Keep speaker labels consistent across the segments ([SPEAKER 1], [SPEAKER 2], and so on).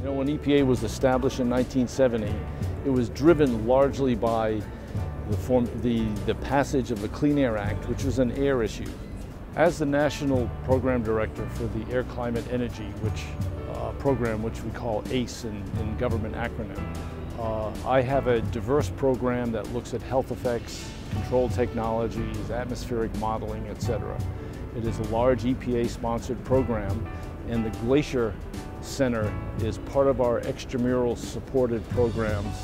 [SPEAKER 1] You know, when EPA was established in 1970, it was driven largely by the passage of the Clean Air Act, which was an air issue. As the National Program Director for the Air, Climate, Energy, program, which we call ACE in government acronym, I have a diverse program that looks at health effects, control technologies, atmospheric modeling, etc. It is a large EPA-sponsored program, and the Glacier Center is part of our extramural supported programs.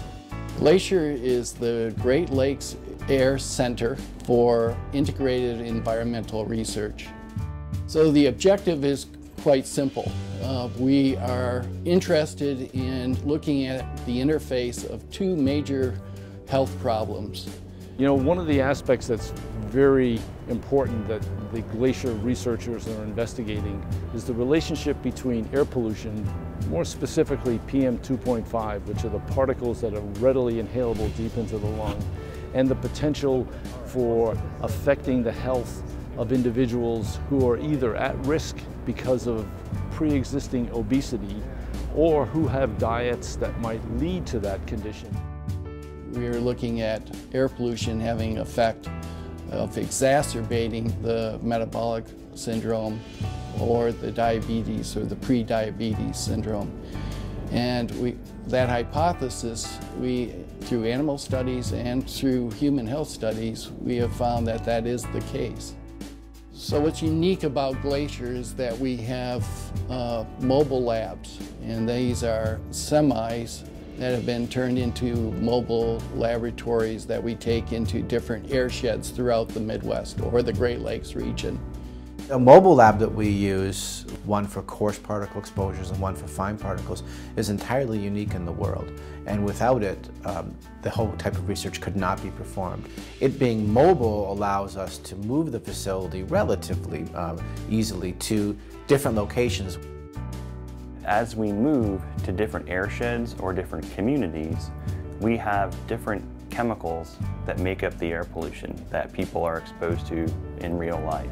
[SPEAKER 2] Glacier is the Great Lakes Air Center for Integrated Environmental Research. So the objective is quite simple. We are interested in looking at the interface of two major health problems.
[SPEAKER 1] You know, one of the aspects that's very important that the Glacier researchers are investigating is the relationship between air pollution, more specifically PM2.5, which are the particles that are readily inhalable deep into the lung, and the potential for affecting the health of individuals who are either at risk because of pre-existing obesity or who have diets that might lead to that condition.
[SPEAKER 2] We're looking at air pollution having an effect of exacerbating the metabolic syndrome or the diabetes or the pre-diabetes syndrome. And that hypothesis, through animal studies and through human health studies, we have found that that is the case. So what's unique about Glacier is that we have mobile labs, and these are semis that have been turned into mobile laboratories that we take into different air sheds throughout the Midwest or the Great Lakes region.
[SPEAKER 3] A mobile lab that we use, one for coarse particle exposures and one for fine particles, is entirely unique in the world. And without it, the whole type of research could not be performed. It being mobile allows us to move the facility relatively easily to different locations.
[SPEAKER 4] As we move to different air sheds or different communities, we have different chemicals that make up the air pollution that people are exposed to in real life.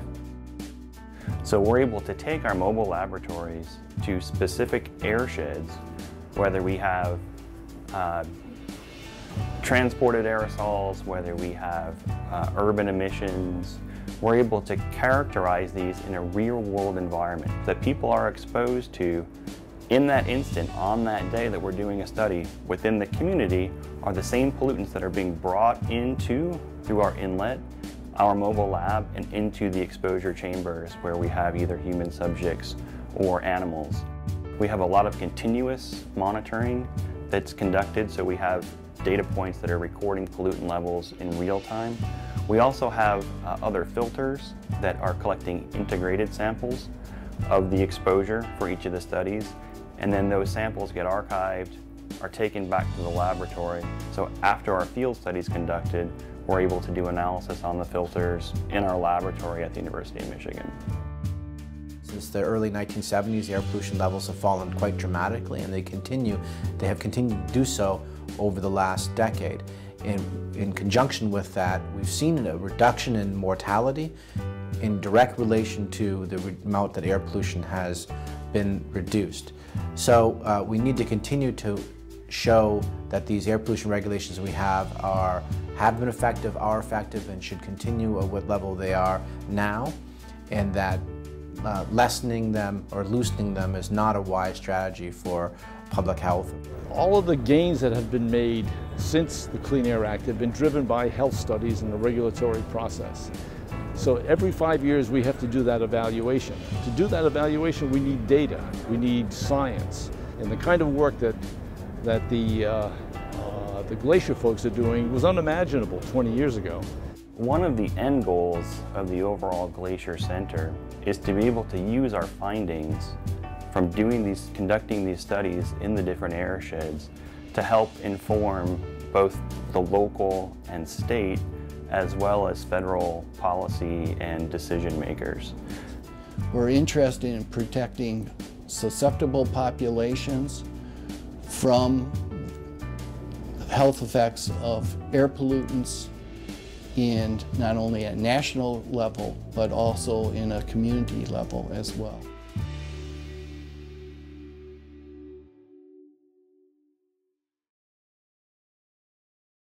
[SPEAKER 4] So we're able to take our mobile laboratories to specific air sheds, whether we have transported aerosols, whether we have urban emissions. We're able to characterize these in a real-world environment that people are exposed to in that instant, on that day that we're doing a study within the community, are the same pollutants that are being brought into, through our inlet, our mobile lab, and into the exposure chambers where we have either human subjects or animals. We have a lot of continuous monitoring that's conducted, so we have data points that are recording pollutant levels in real time. We also have other filters that are collecting integrated samples of the exposure for each of the studies, and then those samples get archived, are taken back to the laboratory. So after our field study is conducted, we're able to do analysis on the filters in our laboratory at the University of Michigan.
[SPEAKER 3] Since the early 1970s, air pollution levels have fallen quite dramatically, and they have continued to do so over the last decade. And in conjunction with that, we've seen a reduction in mortality in direct relation to the amount that air pollution has been reduced. So we need to continue to show that these air pollution regulations we have been effective, are effective, and should continue at what level they are now, and that lessening them or loosening them is not a wise strategy for public health.
[SPEAKER 1] All of the gains that have been made since the Clean Air Act have been driven by health studies and the regulatory process. So every 5 years we have to do that evaluation. To do that evaluation we need data, we need science, and the kind of work that the Glacier folks are doing was unimaginable 20 years ago.
[SPEAKER 4] One of the end goals of the overall Glacier Center is to be able to use our findings from conducting these studies in the different air sheds to help inform both the local and state as well as federal policy and decision makers.
[SPEAKER 2] We're interested in protecting susceptible populations from health effects of air pollutants, and not only at national level, but also in a community level as well.